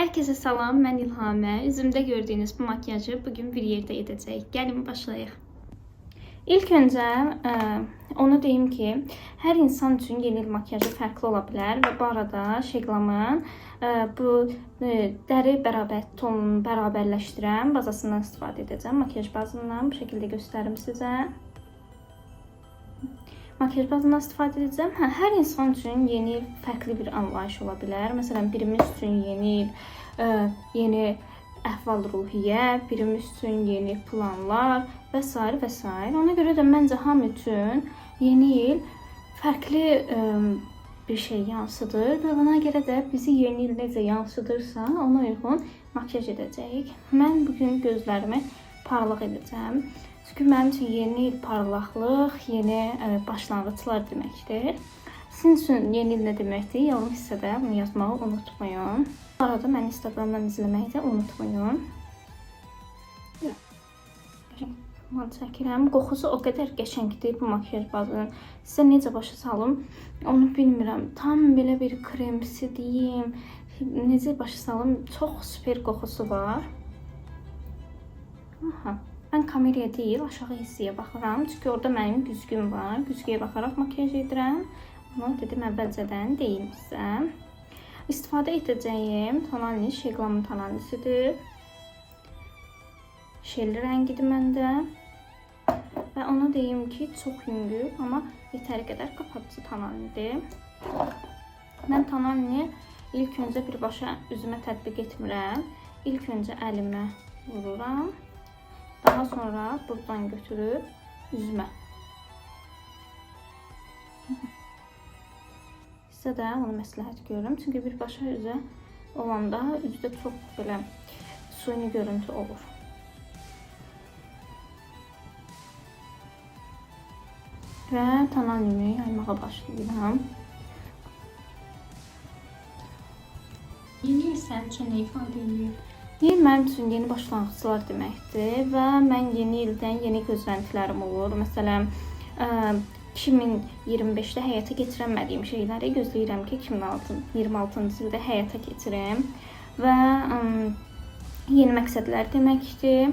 Herkese salam, mən İlhamə. Üzümdə gördüyünüz bu makyajı bugün bir yerdə edəcəyik. Gəlin başlayaq. İlk öncə onu deyim ki, hər insan üçün yeni il makyajı fərqli ola bilər və bu arada Şeglamın bu dəri tonunu bərabərləşdirən bazasından istifadə edəcəm. Makyaj bazından bu şəkildə göstərim sizə. Makyaj bazından istifadə edəcəm. Hər insan üçün yeni il fərqli bir anlayış ola bilər. Məsələn, birimiz üçün yeni il, yeni əhval-ruhiyyə, birimiz üçün yeni planlar və s. və s. Ona görə də məncə hamı üçün yeni il fərqli bir şey yansıdır və buna görə də bizi yeni il necə yansıdırsa, ona uyğun makyaj edəcəyik. Mən bugün gözlərimi parlaq edəcəm. Çünki mənim üçün yeni il parlaqlıq, yeni başlanğıclar deməkdir. Sizin üçün yeni il nə deməkdir? Yorum hissədə bunu yazmağı unutmayın. Bu arada məni Instagramdan izləməyi də unutmayın. Çəkirəm. Qoxusu o qədər qəşəngdir bu makyaj bazının. Sizə necə başa salım, onu bilmirəm. Tam belə bir kremsi deyim. Necə başa salım, çox super qoxusu var. Aha. Mən kameraya deyil, aşağı hissəyə baxıram. Çünki orada mənim güzgüm var. Güzgüyə baxaraq makyaj edirəm. Onu dedim əvvəlcədən deyim sizə. İstifadə edəcəyim tonalini Şeglamın tonalisidir. Şelli rəngidir məndə. Və onu deyim ki, çox yüngül, amma yetəri qədər qapatıcı tonalinidir. Mən tonalini ilk öncə birbaşa üzümə tətbiq etmirəm. İlk öncə əlimə vururam. Daha sonra buradan götürüb üzümə. Sizə də onu məsləhət görürüm. Çünki birbaşa üzə olanda üzdə çox belə suni görüntü olur. Və tonalimi yaymağa başlayıram. Yeni il sənin üçün nə ifadə edir? Yeni mənim üçün yeni başlanğıclar deməkdir və mən yeni ildən yeni gözləntilərim olur. Məsələn, 2025-də həyata keçirəmədiyim şeyləri gözləyirəm ki, 2026-cı ildə həyata keçirim və yeni məqsədlər deməkdir.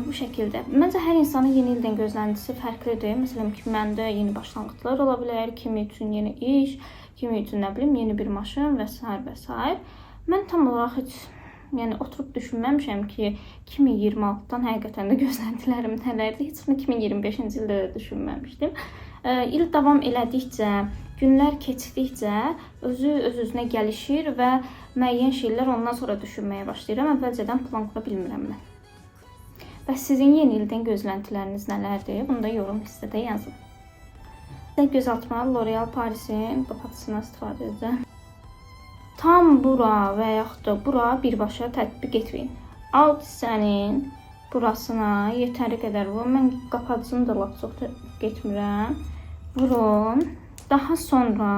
Bu şəkildə. Məncə hər insanın yeni ildən gözləntisi fərqlidir. Məsələn, məndə yeni başlanğıclar ola bilər, kimi üçün yeni iş, kimi üçün nə bilim, yeni bir maşın və s. və s. Mən tam olaraq heç oturub düşünməmişəm ki, 2026-dan həqiqətən də gözləntilərim nələrdir. Heç bunu 2025-ci ildə də düşünməmişdim. İl davam elədikcə, günlər keçdikcə öz-özünə gəlişir və müəyyən şeylər ondan sonra düşünməyə başlayıram. Əvvəlcədən plan qura bilmirəm mən. Bəs sizin yeni ildən gözləntiləriniz nələrdir? Bunu da yorum hissədə yazın. Gözaltıma L'Oreal Parisin qapatıcısından istifadə edəcəm. Tam bura və yaxud da bura birbaşa tətbiq etməyin. Alt hissənin burasına yetəri qədər vurun. Mən qapatıcını da lap çox tətbiq etmirəm. Vurun. Daha sonra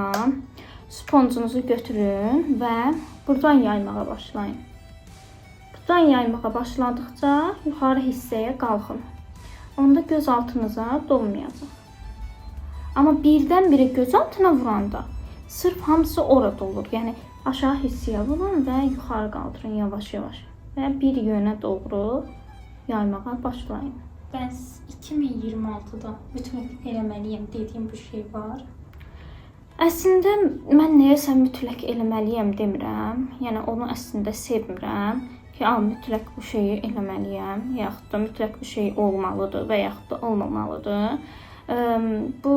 sponcunuzu götürün və buradan yaymağa başlayın. Buradan yaymağa başladıqca yuxarı hissəyə qalxın. Onda göz altınıza dolmayacaq. Amma birdən-birə göz altına vuranda sırf hamısı orada olur. Yəni aşağı hissəyə vurun və yuxarı qaldırın yavaş-yavaş və bir yönə doğru yaymağa başlayın. Bəs 2026-da mütləq eləməliyəm dediyim bir şey var? Əslində mən nəyəsə mütləq eləməliyəm demirəm. Yəni onu əslində sevmirəm ki, mütləq bu şeyi eləməliyəm, yaxud da mütləq bu şey olmalıdır və yaxud da olmamalıdır. Bu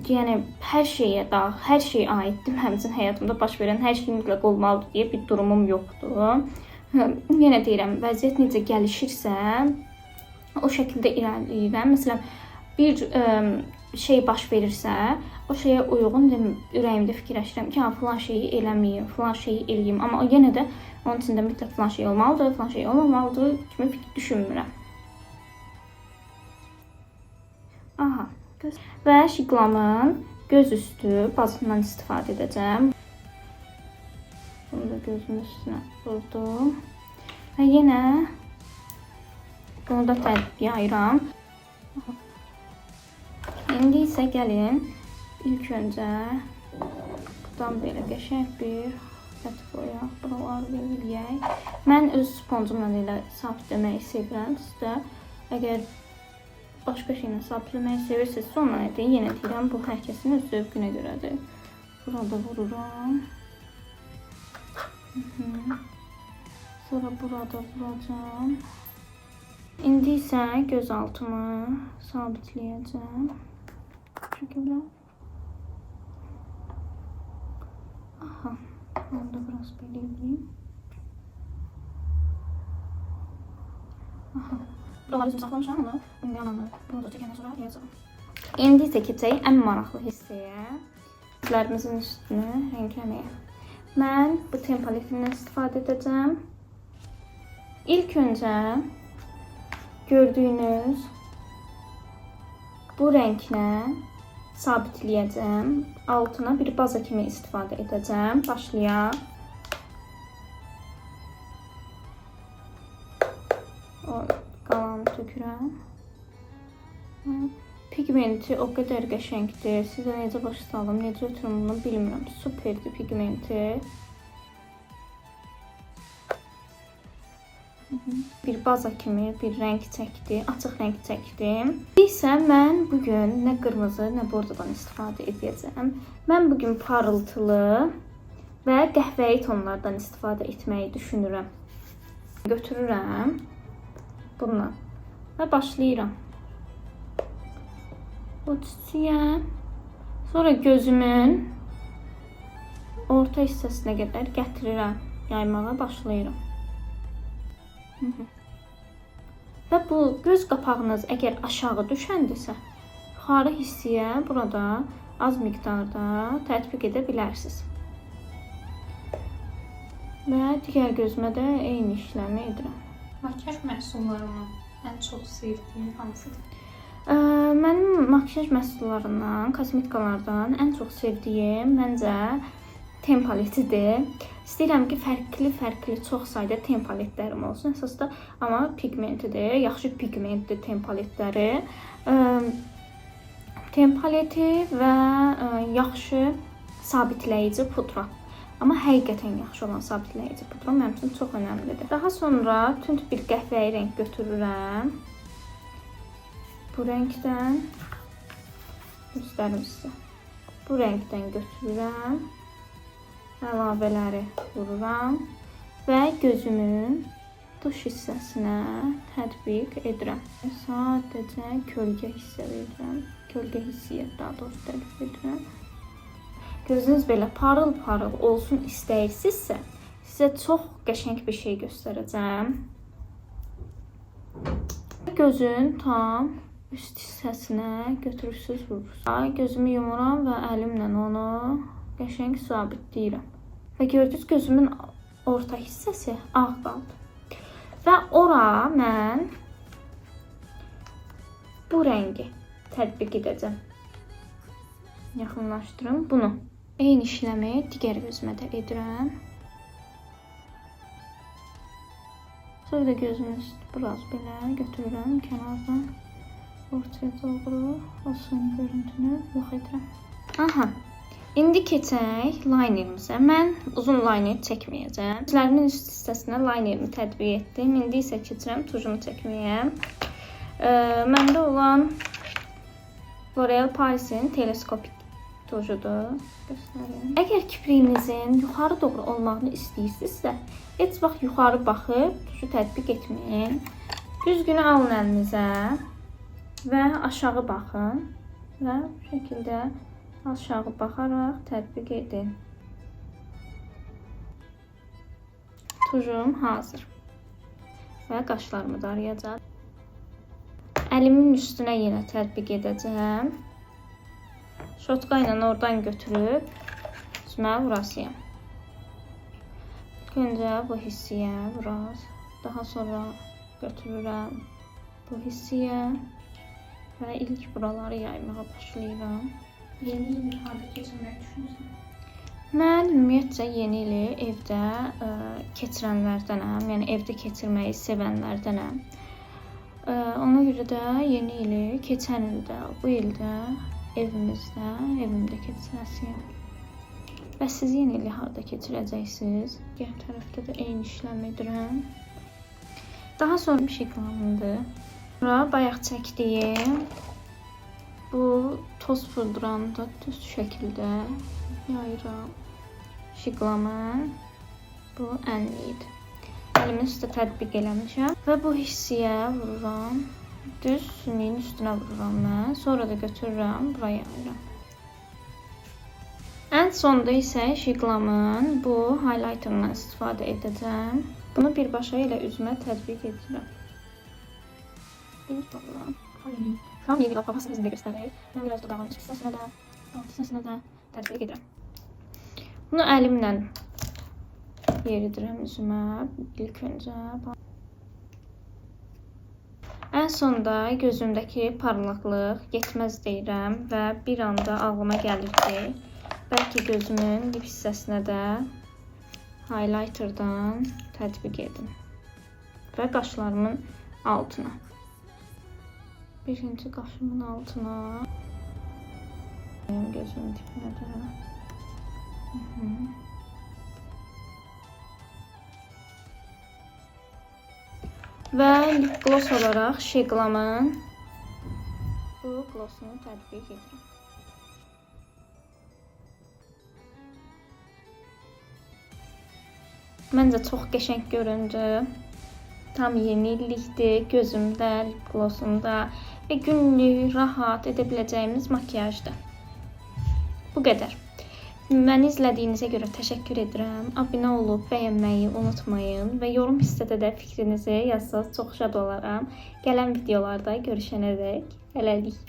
yəni hər şeyə aiddir. Mənim üçün həyatımda baş verən hər şey mütləq olmalıdır deyə bir durumum yoxdur. Yenə deyirəm, vəziyyət necə gəlişirsə, o şəkildə irəliləyirəm. Məsələn, bir şey baş verirsə, o şeyə uyğun ürəyimdə fikirləşirəm ki, filan şeyi eləməyim, filan şeyi eləyim. Amma yenə də onun içində mütləq filan şey olmalıdır, filan şey olmamalıdır kimi düşünmürəm. Aha. Və Şeglamın göz üstü bazından istifadə edəcəm. Bunu da gözümün üstünə vurdum. Və yenə bunu da tətbiq yayıram. İndi isə gəlin ilk öncə buradan belə qəşəng bir Qəti qoyaq, buraları belə eləyək. Mən öz sponjumla elə sabitləməyi sevirəm. Siz də əgər başqa şeylə sabitləməyi sevirsiniz, ondan edin. Yenə deyirəm, bu hər kəsin öz zövqünə görədir. Burada vururam. Sonra burada vuracağım. İndi isə göz altımı sabitləyəcəm. Şəkildə. Aha, onu da biraz belə edeyim. Aha. Buraları üzüm saxlamışam, onu indi yanına bunu da çəkəndən sonra yayacağım. İndi isə keçək ən maraqlı hissəyə. Üzlərimizin üstünü rəngləməyə. Mən bu tempaletindən istifadə edəcəm. İlk öncə gördüyünüz bu rənglə sabitləyəcəm. Altına bir baza kimi istifadə edəcəm. Başlayaq. O qalanı tökürəm. Pigmenti o qədər qəşəngdir. Sizə necə başa salım, necə ötürüm bunu bilmirəm. Superdir pigmenti. Bir baza kimi bir rəng çəkdi, açıq rəng çəkdim. İsə mən bugün nə qırmızı, nə bordodan istifadə edəcəm. Mən bugün parıltılı və qəhvəyi tonlardan istifadə etməyi düşünürəm. Götürürəm bununla və başlayıram. O çiçəyə. Sonra gözümün orta hissəsinə qədər gətirirəm. Yaymağa başlayıram. Və bu göz qapağınız əgər aşağı düşəndirsə, yuxarı hissəyə burada az miqdarda tətbiq edə bilərsiniz. Və digər gözümə də eyni işləmi edirəm. Makyaj məhsullarından ən çox sevdiyim hansıdır? Mənim makyaj məhsullarından, kosmetikalardan ən çox sevdiyim məncə tempaletidir. İstəyirəm ki, fərqli çox sayda tempaletlərim olsun. Əsasda amma pigmentidir, yaxşı pigmentli tempaletləri. Tempaleti və yaxşı sabitləyici pudra. Amma həqiqətən yaxşı olan sabitləyici pudra mənim üçün çox önəmlidir. Daha sonra tünd bir qəhvəyi rəng götürürəm. Bu rəngdən göstərim sizə. Bu rəngdən götürürəm. Əlavələri vururam və gözümün duş hissəsinə tətbiq edirəm. Sadəcə kölgə hissə verirəm. Kölgə hissiyə daha doğrusu tətbiq edirəm. Gözünüz belə parıl-parıl olsun istəyirsinizsə, sizə çox qəşəng bir şey göstərəcəm. Gözün tam üst hissəsinə götürürsüz, vurursunuz. Gözümü yumuram və əlimlə onu qəşəng sabitləyirəm. Və gördünüz, gözümün orta hissəsi ağ qaldı. Və ora mən bu rəngi tətbiq edəcəm. Yaxınlaşdırım bunu. Eyni işləmi digər gözümə də edirəm. Sonra da gözümün üstü biraz belə götürürəm kənardan. Ortaya doğru olsun görüntünü yox edirəm. Aha. İndi keçək linerimizə. Mən uzun liner çəkməyəcəm. Gözlərimin üst hissəsinə linerimi tətbiq etdim. İndi isə keçirəm tujumu çəkməyə. Məndə olan L'Oreal Paris'in teleskopik tujudur. Göstərim. Əgər kipriğinizin yuxarı doğru olmağını istəyirsinizsə, heç vaxt yuxarı baxıb tuju tətbiq etməyin. Düzgünü alın əlinizə və aşağı baxın və bu şəkildə aşağı baxaraq tətbiq edin. Tujum hazır. Və qaşlarımı darayacağım. Əlimin üstünə yenə tətbiq edəcəm. Şotka ilə oradan götürüb üzümə vurasıyam. Öncə bu hissəyə biraz, daha sonra götürürəm bu hissəyə və ilk buraları yaymağa başlayıram. Yeni il harda keçirmək düşünürsən? Mən ümumiyyətcə yeni ili evdə keçirənlərdənəm, yəni evdə keçirməyi sevənlərdənəm. Ona görə də yeni ili keçən ildə, bu ildə evimdə keçirəsiyəm. Və siz yeni ili harda keçirəcəksiniz? Digər tərəfdə də eyni işləm edirəm. Daha sonra bir şeklandır. Sonra bayaq çəkdiyim bu toz pudranı da düz şəkildə yayıram. Şıqlamın bu ənliyidir. Əlimin üstə tətbiq eləmişəm və bu hissəyə vururam. Düz sünniyin üstünə vururam mən. Sonra da götürürəm, buraya yayıram. Ən sonda isə şıqlamın bu highlighterından istifadə edəcəm. Bunu birbaşa ilə üzümə tətbiq edirəm. Şu an yeni kafasını sizinle göstereyim. Ben biraz dudağımın üst hissəsinə də, alt hissəsinə də tətbiq edirəm. Bunu əlimlə yeridirəm üzümə ilk öncə. Ən sonda gözümdəki parlaqlıq yetməz deyirəm və bir anda ağlıma gəlir ki, bəlkə gözümün dip hissəsinə də highlighterdan tətbiq edim və qaşlarımın altına. Birinci qaşımın altına, gözümün dibinə də. Və lip gloss olaraq Şıqlamın bu glossunu tətbiq edirəm. Məncə çox qəşəng göründü. Tam yeni illikdir, gözümdə, lip glossumda və günlük rahat edə biləcəyimiz makiyajdır. Bu qədər. Məni izlədiyinizə görə təşəkkür edirəm. Abunə olub bəyənməyi unutmayın və yorum hissədə də fikrinizi yazsanız çox şad olaram. Gələn videolarda görüşənədək hələlik.